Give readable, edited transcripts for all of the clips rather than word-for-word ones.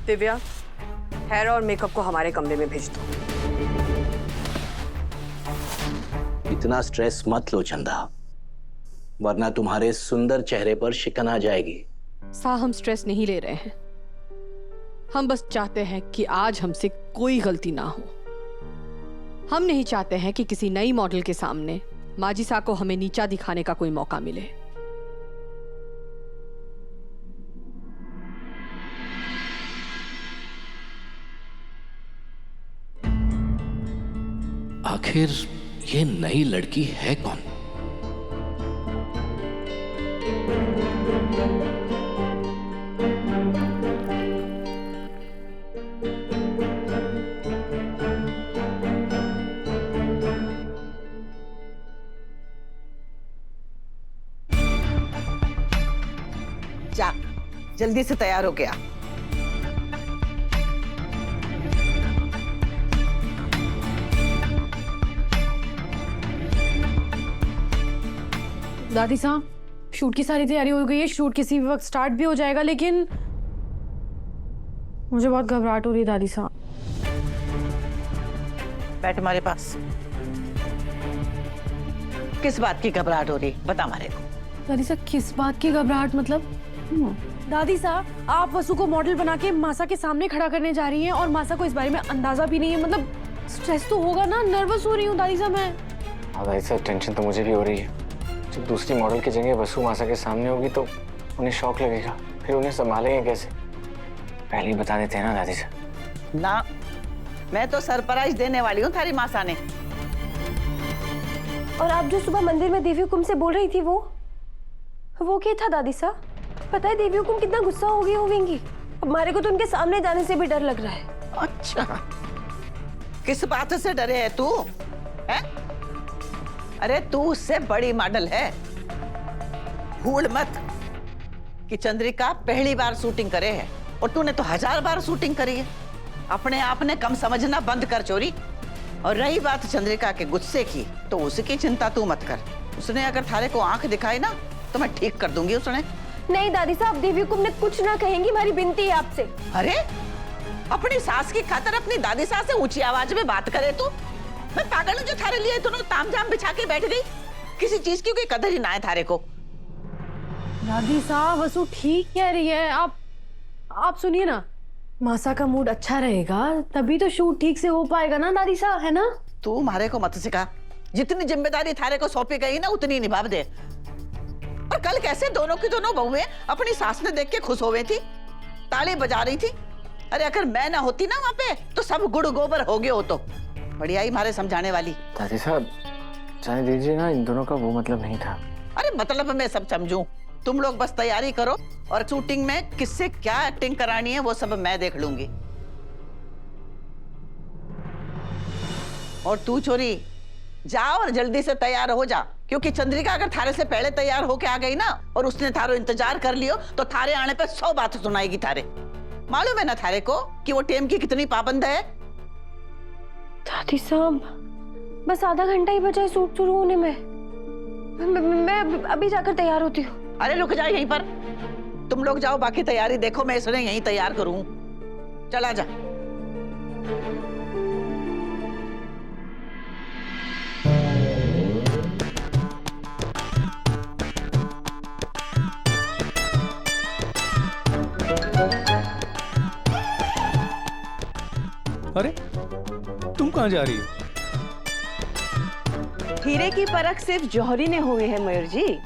Divya, hair और makeup को हमारे कमरे में भेज दो। इतना स्ट्रेस मत लो चंदा, वरना तुम्हारे सुंदर चेहरे पर शिकन आ जाएगी। सा, हम स्ट्रेस नहीं ले रहे हैं। हम बस चाहते हैं कि आज हमसे कोई गलती ना हो। हम नहीं चाहते हैं कि किसी नई मॉडल के सामने माजिसा को हमें नीचा दिखाने का कोई मौका मिले। आखिर ये नई लड़की है कौन? जा, जल्दी से तैयार हो गया। दादी साहब, शूट की सारी तैयारी हो गई है, शूट किसी भी वक्त स्टार्ट भी हो जाएगा, लेकिन मुझे बहुत घबराहट हो रही है दादी साहब। बैठ हमारे पास। किस बात की घबराहट हो रही, बता हमारे को। दादी साहब, किस बात की घबराहट मतलब? दादी साहब, आप वसु को मॉडल बना के मासा के सामने खड़ा करने जा रही हैं और मासा को इस बारे में अंदाजा भी नहीं है। मतलब स्ट्रेस तो होगा ना, नर्वस हो रही हूँ दादी साहब मैं। हाँ दादी साहब, टेंशन तो मुझे भी हो रही है। जब दूसरी मॉडल की जगह वसु मासा के सामने होगी तो उन्हें शौक लगेगा, फिर उन्हें संभालेंगे कैसे? पहले ही बता देते हैं ना दादी साहब। ना, मैं तो सरप्राइज देने वाली हूँ थारी मासा ने। और आप जो सुबह मंदिर में देवी हुकुम से बोल रही थी वो क्या था दादी साहब? पता है देवी हुकुम कितना गुस्सा हो गई होंगी। हमारे को तो उनके सामने जाने से भी डर लग रहा है। अच्छा, किस बात से डरे है तू? है? अरे तू उससे बड़ी मॉडल है। भूल मत कि चंद्रिका पहली बार शूटिंग करे है और तूने तो 1000 बार शूटिंग करी है। अपने आप ने कम समझना बंद कर चोरी। और रही बात चंद्रिका के गुस्से की, तो उसकी चिंता तू मत कर। उसने अगर थारे को आंख दिखाई ना तो मैं ठीक कर दूंगी उसने। नहीं दादी साहब, देवी हुकुम ने कुछ ना कहेंगी, हमारी विनती है आपसे। अरे अपनी सास की खातर अपनी दादी सास से ऊंची आवाज में बात करे तू? मैं पागल हूँ जो थारे लिए दोनों तामझाम बिछा के बैठ गई? किसी चीज की कोई कदर ही ना है थारे को। दादी साहब, वसु ठीक कह रही है। आप सुनिए ना, मासा का मूड अच्छा रहेगा तभी तो शूट ठीक से हो पाएगा ना दादी साहब, है ना? तू हमारे को मत सिखा। जितनी जिम्मेदारी थारे को सौंपी गई ना उतनी निभा दे। और कल कैसे दोनों की दोनों बहुएं अपनी सास ने देख के खुश हो गई थी, ताली बजा रही थी। अरे अगर मैं ना होती ना वहां पे तो सब गुड़ गोबर हो गए हो। तो बढ़िया ही हमारे समझाने वाली। दादी साहब जाने दीजिए ना, इन दोनों का वो मतलब नहीं था। अरे मतलब मैं सब समझूं, तुम लोग बस तैयारी करो और शूटिंग में किससे क्या एक्टिंग करानी है वो सब मैं देख लूंगी। और तू चोरी जा और जल्दी से तैयार हो जा, क्योंकि चंद्रिका अगर थारे से पहले तैयार होके आ गई ना और उसने थारो इंतजार कर लियो तो थारे आने पे 100 बात सुनाएगी थारे। मालूम है ना थारे को कि वो टेम की कितनी पाबंद है? दादी साहब, बस आधा घंटा ही बचा है शूट शुरू होने में। मैं अभी जाकर तैयार होती हूँ। अरे रुक जा यहीं पर। तुम लोग जाओ, बाकी तैयारी देखो, मैं इसने यहीं तैयार करूँ। चला जा। अरे तुम कहाँ जा रही हो? हीरे की परख सिर्फ जौहरी ने हुई है मयूर जी,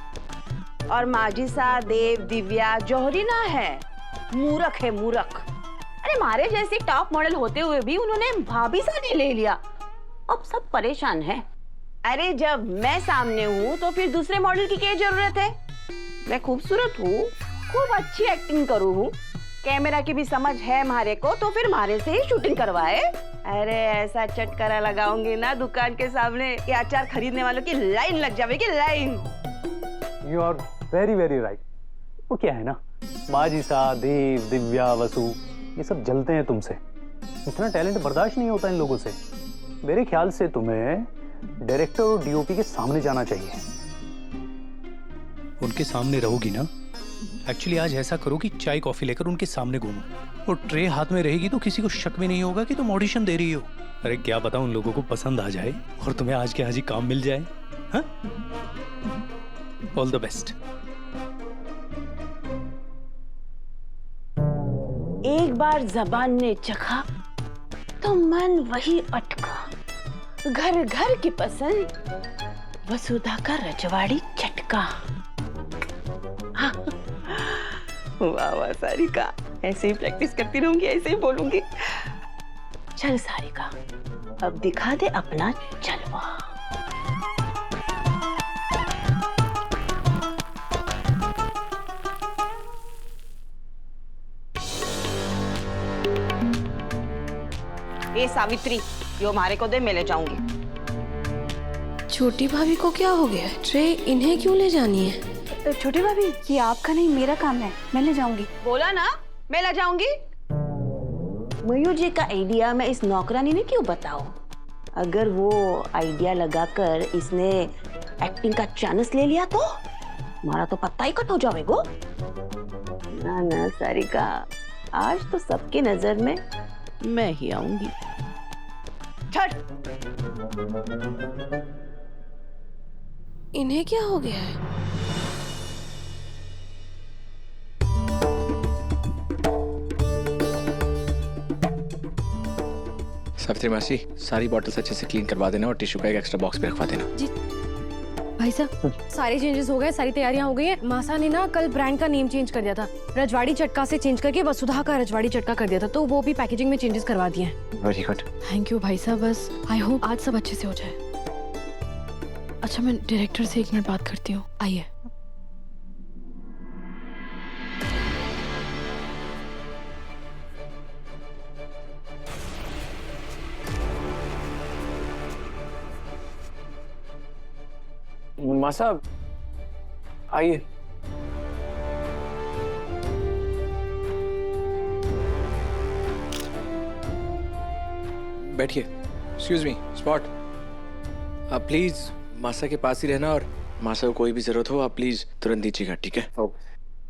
और माजिसा, देव, दिव्या जौहरी ना है, मूर्ख है मूर्ख। अरे मारे जैसी टॉप मॉडल होते हुए भी उन्होंने भाभी सा नहीं ले लिया। अब सब परेशान है। अरे जब मैं सामने हूँ तो फिर दूसरे मॉडल की क्या जरूरत है? मैं खूबसूरत हूँ, खूब अच्छी एक्टिंग करूँ, कैमरा की भी समझ है मारे को, तो फिर मारे से ही शूटिंग करवाए। अरे ऐसा चटकारा लगाऊंगी ना दुकान के सामने कि अचार खरीदने वालों की लाइन लग जाएगी, line. You are very very right. वो क्या है ना, माजिसा, देव, दिव्या, वसु, ये सब जलते हैं तुमसे। इतना टैलेंट बर्दाश्त नहीं होता इन लोगों से। मेरे ख्याल से तुम्हें डायरेक्टर और डीओपी के सामने जाना चाहिए। उनके सामने रहोगी ना? एक्चुअली आज ऐसा करो कि चाय कॉफी लेकर उनके सामने घूमो। वो ट्रे हाथ में रहेगी तो किसी को शक भी नहीं होगा कि तुम ऑडिशन दे रही हो। अरे क्या पता उन लोगों को पसंद आ जाए और तुम्हें आज के आज ही काम मिल जाए। हाँ, ऑल द बेस्ट। एक बार जबान ने चखा तो मन वही अटका। घर घर की पसंद, वसुधा का रजवाड़ी चटका। हाँ। वाह वाह सारिका, ऐसे ही प्रैक्टिस करती रहूंगी, ऐसे ही बोलूंगी। चल सारिका, अब दिखा दे अपना जलवा। ए सावित्री, यो हमारे को दे, मैं ले जाऊंगी। छोटी भाभी को क्या हो गया? ट्रे इन्हें क्यों ले जानी है? छोटी भाभी, ये आपका नहीं मेरा काम है, मैं ले जाऊंगी। बोला ना मैं ले जाऊंगी। मयूर जी का आइडिया मैं इस नौकरानी ने क्यों बताऊं? अगर वो आइडिया लगाकर इसने एक्टिंग का चांस ले लिया तो हमारा तो पत्ता ही कट हो जाएगा। ना ना सारिका, आज तो सबकी नजर में मैं ही आऊंगी। छट। इन्हें क्या हो गया है? सावित्री मासी, सारी बॉटल्स अच्छे से क्लीन करवा देना और टिश्यू का एक एक्स्ट्रा बॉक्स भी रखवा देना। जी भाई साहब, सारे चेंजेस हो गए, सारी तैयारियां हो गई हैं। मासा ने ना कल ब्रांड का नेम चेंज कर दिया था, रजवाड़ी चटका से चेंज करके वसुधा का रजवाड़ी चटका कर दिया था, तो वो भी पैकेजिंग में चेंजेस करवा दिए हैं। Very good. थैंक यू भाई साहब, बस आई होप आज सब अच्छे से हो जाए। अच्छा, मैं डायरेक्टर से 1 मिनट बात करती हूँ, आइए। मासा आइए। बैठिए। Excuse me, spot. आप प्लीज मासा के पास ही रहना और मासा को कोई भी जरूरत हो आप प्लीज तुरंत दीजिएगा, ठीक है?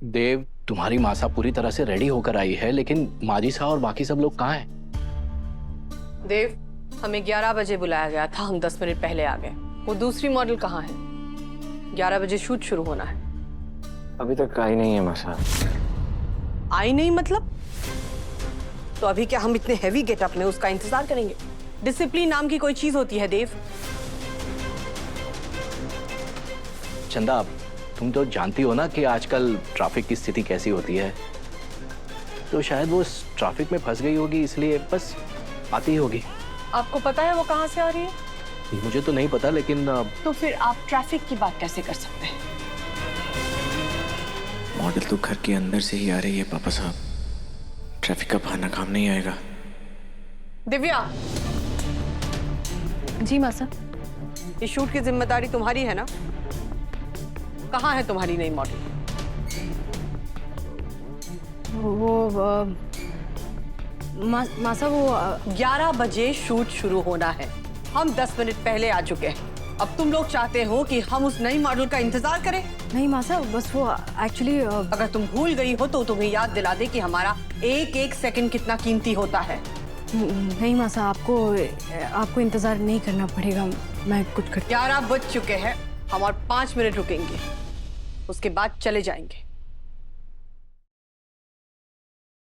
देव, तुम्हारी मासा पूरी तरह से रेडी होकर आई है, लेकिन माजी साहब और बाकी सब लोग कहाँ हैं? देव, हमें 11 बजे बुलाया गया था, हम 10 मिनट पहले आ गए। वो दूसरी मॉडल कहाँ है? 11 बजे शूट शुरू होना है। अभी तक आई नहीं है मासा। आई नहीं मतलब? तो अभी क्या हम इतने हैवी गेटअप में उसका इंतजार करेंगे? डिसिप्लिन नाम की कोई चीज होती है देव? चंदा, तुम तो जानती हो ना कि आजकल ट्रैफिक की स्थिति कैसी होती है, तो शायद वो ट्रैफिक में फंस गई होगी, इसलिए बस आती होगी। आपको पता है वो कहाँ से आ रही है? मुझे तो नहीं पता, लेकिन तो फिर आप ट्रैफिक की बात कैसे कर सकते हैं? मॉडल तो घर के अंदर से ही आ रही है पापा साहब, ट्रैफिक का बहाना काम नहीं आएगा। दिव्या, जी मासा। ये शूट की जिम्मेदारी तुम्हारी है ना? कहाँ है तुम्हारी नई मॉडल? मासा वो 11 बजे शूट शुरू होना है, हम 10 मिनट पहले आ चुके हैं। अब तुम लोग चाहते हो कि हम उस नई मॉडल का इंतजार करें? नहीं मासा, बस वो एक्चुअली अगर तुम भूल गई हो तो तुम्हें याद दिला दे कि हमारा एक एक सेकंड कितना कीमती होता है। नहीं मासा, आपको इंतजार नहीं करना पड़ेगा, मैं कुछ कर। 11 बज चुके हैं, हम और 5 मिनट रुकेंगे, उसके बाद चले जाएंगे।